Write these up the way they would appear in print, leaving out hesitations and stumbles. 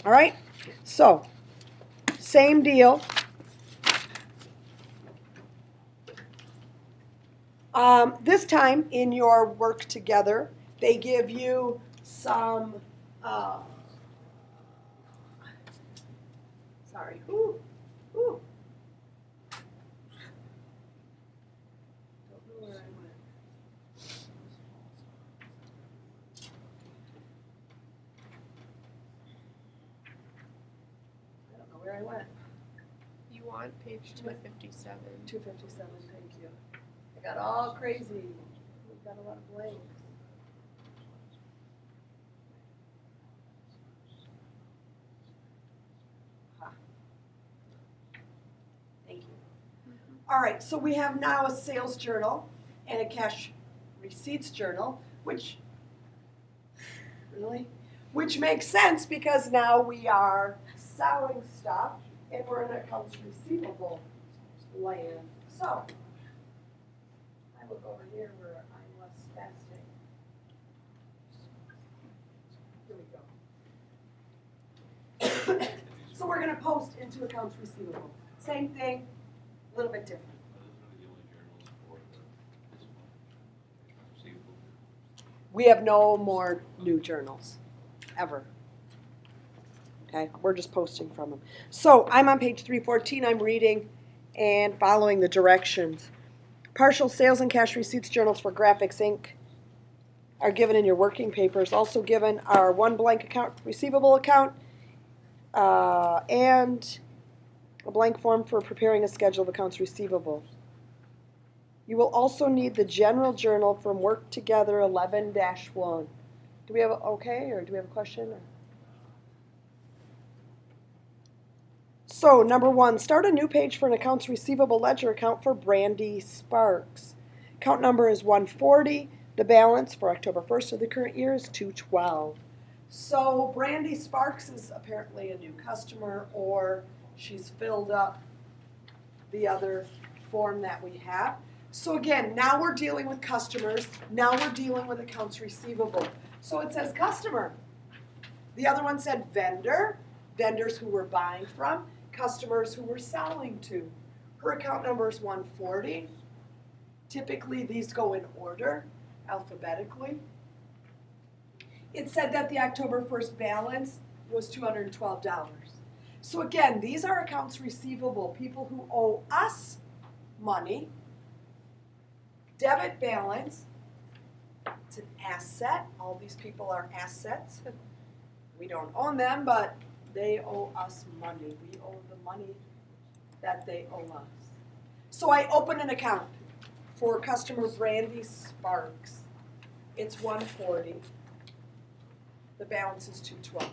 All right? So, same deal. This time in your work together, they give you some, sorry, ooh. Don't know where I went. I don't know where I went. You want page 257. 257, thank you. I got all crazy. We've got a lot of blanks. Thank you. All right, so we have now a sales journal and a cash receipts journal, which makes sense because now we are selling stuff and we're in accounts receivable land. So I look over here where I'm less spastic. Here we go. So we're going to post into accounts receivable. Same thing, a little bit different. We have no more new journals, ever. Okay, we're just posting from them. So I'm on page 314, I'm reading and following the directions. Partial sales and cash receipts journals for Graphics Inc. are given in your working papers. Also given are one blank account receivable account and a blank form for preparing a schedule of accounts receivable. You will also need the general journal from Work Together 11-1. Do we have okay, or do we have a question? So, number 1, start a new page for an accounts receivable ledger account for Brandy Sparks. Account number is 140. The balance for October 1st of the current year is 212. So, Brandy Sparks is apparently a new customer, or she's filled up the other form that we have. So again, now we're dealing with customers. Now we're dealing with accounts receivable. So it says customer. The other one said vendor, vendors who we're buying from, customers who we're selling to. Her account number is 140. Typically these go in order, alphabetically. It said that the October 1st balance was $212. So again, these are accounts receivable, people who owe us money. Debit balance, it's an asset. All these people are assets. We don't own them, but they owe us money. We owe the money that they owe us. So I open an account for customer Brandy Sparks. It's 140. The balance is 212.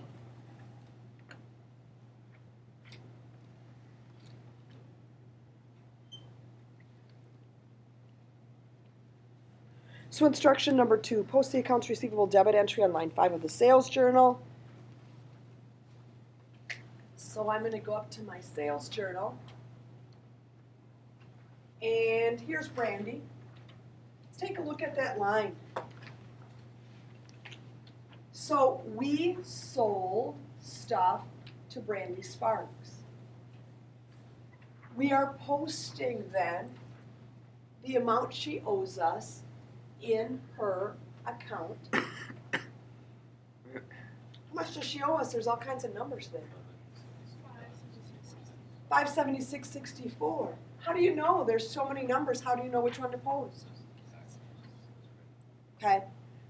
So instruction number 2, post the accounts receivable debit entry on line 5 of the sales journal. So I'm going to go up to my sales journal. And here's Brandy. Let's take a look at that line. So we sold stuff to Brandy Sparks. We are posting then the amount she owes us in her account. How much does she owe us? There's all kinds of numbers there. $576.64. How do you know? There's so many numbers. How do you know which one to post? Okay,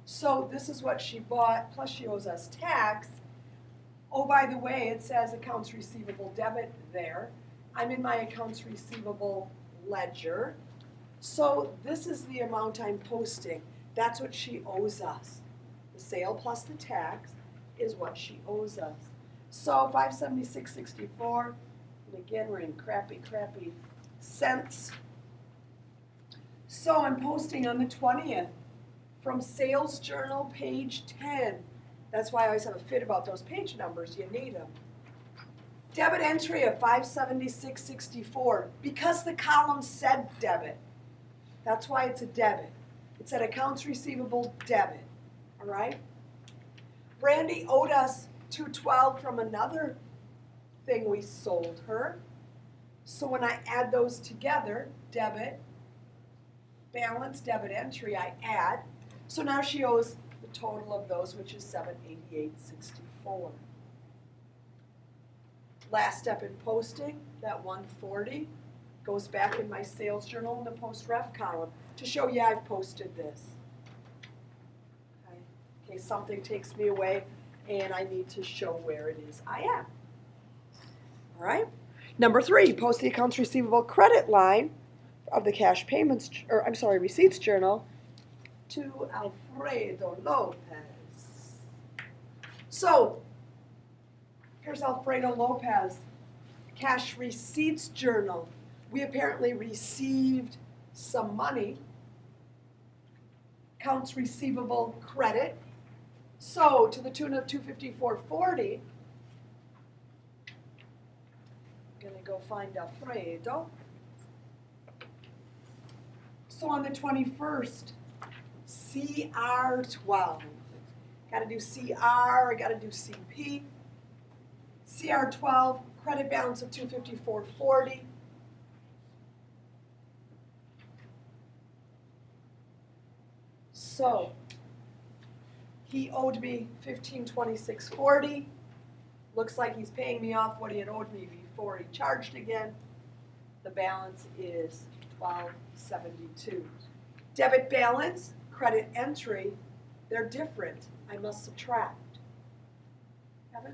so this is what she bought, plus she owes us tax. Oh, by the way, it says accounts receivable debit there. I'm in my accounts receivable ledger. So this is the amount I'm posting. That's what she owes us. The sale plus the tax is what she owes us. So $576.64, and again we're in crappy cents. So I'm posting on the 20th from Sales Journal page 10. That's why I always have a fit about those page numbers. You need them. Debit entry of $576.64 because the column said debit. That's why it's a debit. It said accounts receivable debit. All right? Brandy owed us 212 from another thing we sold her. So when I add those together, debit, balance, debit entry, I add. So now she owes the total of those, which is $788.64. Last step in posting, that 140 goes back in my sales journal in the post ref column to show you I've posted this. Okay. In case something takes me away and I need to show where it is I am. All right. Number 3, post the accounts receivable credit line of the cash payments, receipts journal to Alfredo Lopez. So, here's Alfredo Lopez, cash receipts journal. We apparently received some money, accounts receivable credit. So, to the tune of $254.40, I'm gonna go find Alfredo. So on the 21st, CR12. Got to do CR, I got to do CP. CR12, credit balance of $254.40. So he owed me $1526.40. Looks like he's paying me off what he had owed me before he charged again. The balance is $12.72. Debit balance, credit entry, they're different. I must subtract. Kevin?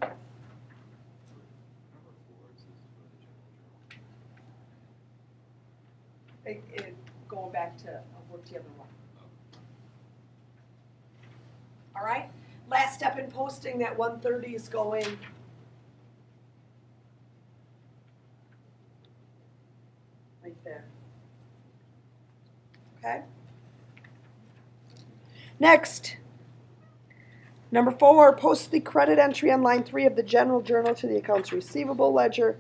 Going back to work the other one. All right. Last step in posting, that 130 is going right there. Okay. Next, number 4, post the credit entry on line 3 of the general journal to the accounts receivable ledger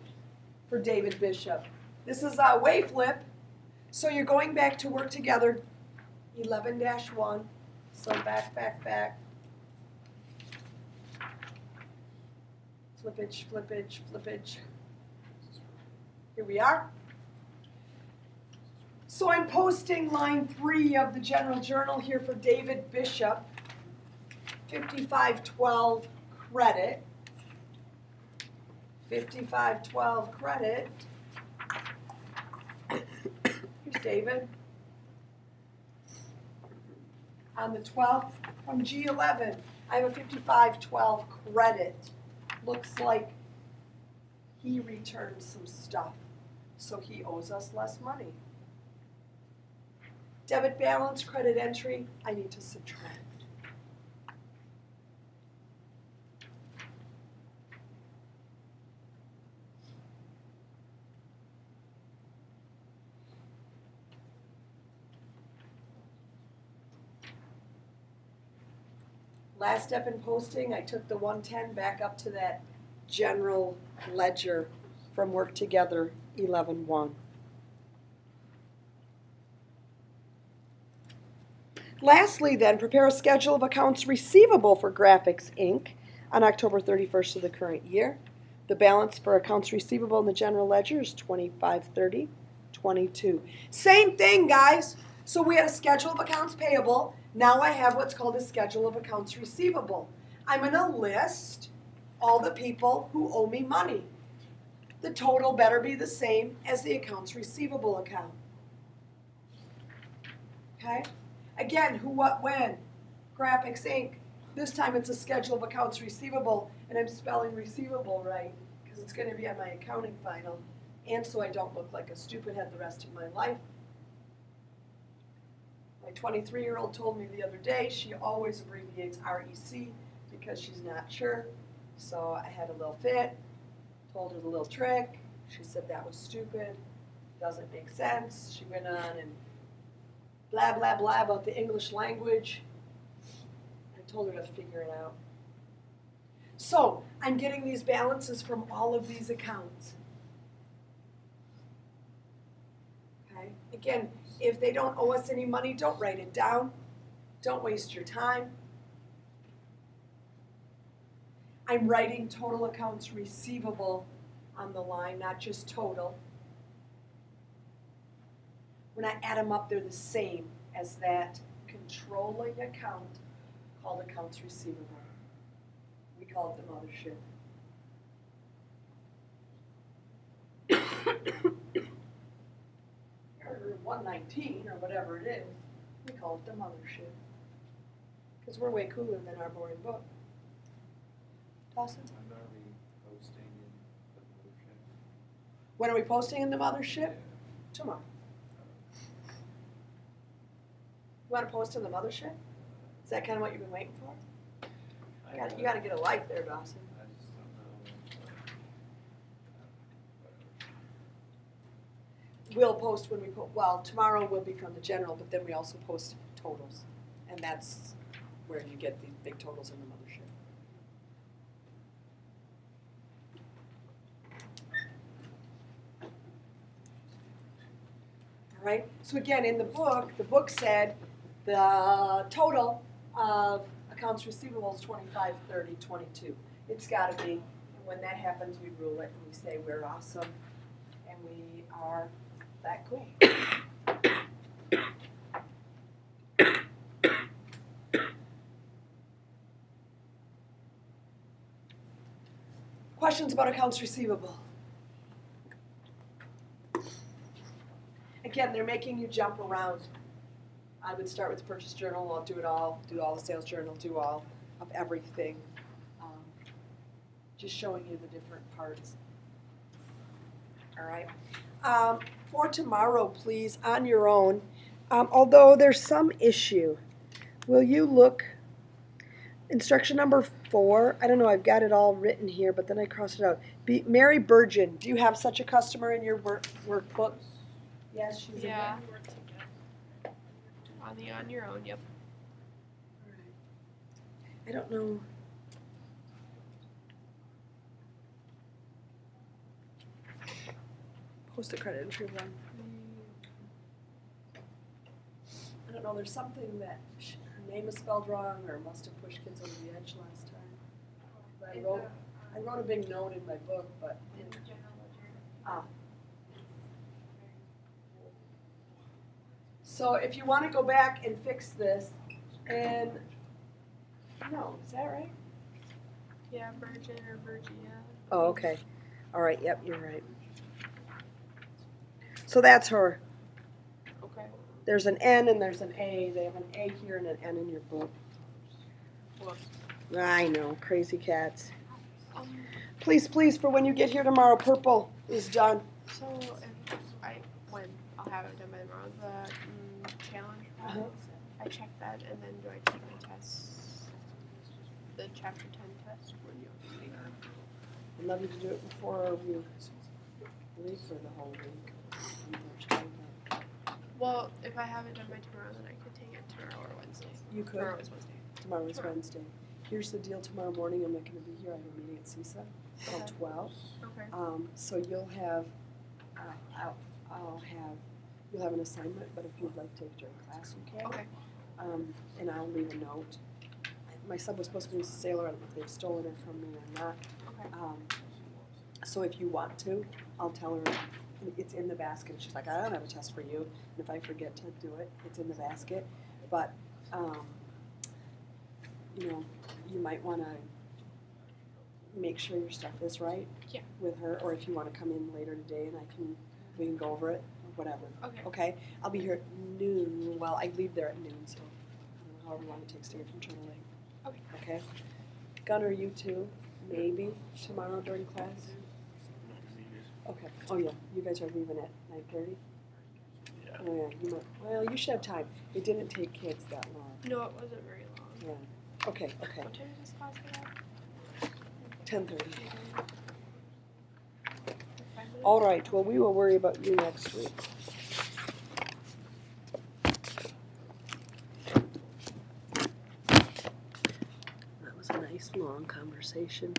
for David Bishop. This is a way flip. So you're going back to work together, 11-1. So back. Flippage. Here we are. So I'm posting line 3 of the general journal here for David Bishop, 5512 credit. 5512 credit. Here's David. On the 12th, from G11, I have a 5512 credit. Looks like he returned some stuff, so he owes us less money. Debit balance, credit entry, I need to subtract. Last step in posting, I took the 110 back up to that general ledger from Work Together 11-1. Lastly then, prepare a schedule of accounts receivable for Graphics Inc. on October 31st of the current year. The balance for accounts receivable in the general ledger is $2530.22. Same thing, guys. So we had a schedule of accounts payable. Now I have what's called a schedule of accounts receivable. I'm going to list all the people who owe me money. The total better be the same as the accounts receivable account. Okay? Again, who, what, when. Graphics Inc. This time it's a schedule of accounts receivable, and I'm spelling receivable right because it's going to be on my accounting final, and so I don't look like a stupid head the rest of my life. My 23-year-old told me the other day she always abbreviates REC because she's not sure. So I had a little fit, told her the little trick. She said that was stupid, doesn't make sense. She went on and blah, blah, blah about the English language. I told her to figure it out. So I'm getting these balances from all of these accounts. Okay. Again, if they don't owe us any money, don't write it down. Don't waste your time. I'm writing total accounts receivable on the line, not just total. When I add them up, they're the same as that controlling account called accounts receivable. We call it the mothership. Or 119 or whatever it is, we call it the mothership. Because we're way cooler than our boring book. Dawson? When are we posting in the mothership? When are we posting in the mothership? Tomorrow. You want to post in the mothership? Is that kind of what you've been waiting for? You got to get a life there, Dawson. I just don't know. We'll post when we well, tomorrow will be from the general, but then we also post totals. And that's where you get these big totals in the mothership. All right, so again, in the book said the total of accounts receivable is 25, 30, 22. It's got to be. And when that happens, we rule it and we say we're awesome and we are that cool. Questions about accounts receivable? Again, they're making you jump around. I would start with the purchase journal. I'll do it all. Do all the sales journal. Do all of everything. Just showing you the different parts. All right. For tomorrow, please, on your own, although there's some issue, will you look, instruction number 4, I don't know, I've got it all written here, but then I crossed it out. Mary Burgeon, do you have such a customer in your workbook? Yes, she's in Yeah. there. On your own, yep. All right. I don't know. Post a credit entry one. I don't know, there's something that her name is spelled wrong or must have pushed kids over the edge last time. But I wrote a big note in my book, but. So if you want to go back and fix this, and no, is that right? Yeah, Virgin or Virgia. Oh, okay. All right, yep, you're right. So that's her. Okay. There's an N and there's an A. They have an A here and an N in your book. Whoops. I know, crazy cats. Please, please, for when you get here tomorrow, purple is done. So when I'll have it done by tomorrow, the challenge prize, I check that, and then do I take my tests, the chapter 10 test when you see that? I'd love you to do it before we leave for the whole week. Well, if I have it done by tomorrow, then I could take it tomorrow or Wednesday. You could. Tomorrow is Wednesday. Tomorrow is Wednesday. Here's the deal, tomorrow morning I'm not going to be here. I have a meeting at CISA till Okay. 12. Okay. So you'll have, you'll have an assignment, but if you'd like to take it during class, you can. Okay. And I'll leave a note. My sub was supposed to be a sailor. I don't know if they've stolen her from me or not. Okay. So if you want to, I'll tell her it's in the basket. She's like, I don't have a test for you. And if I forget to do it, it's in the basket. But, you know, you might want to make sure your stuff is right with her. Or if you want to come in later today and we can go over it or whatever. Okay. Okay? I'll be here at noon. Well, I leave there at noon, so I don't know however long it takes to get from Turtle Lake. Okay. Okay? Gunnar, you too? Maybe tomorrow during class? Okay. Oh yeah, you guys are leaving at 9:30? Yeah. Oh yeah, you might, well, you should have time. It didn't take kids that long. No, it wasn't very long. Yeah. Okay, okay. What time is this class at? 10:30. 5 minutes? All right, well, we will worry about you next week. That was a nice long conversation.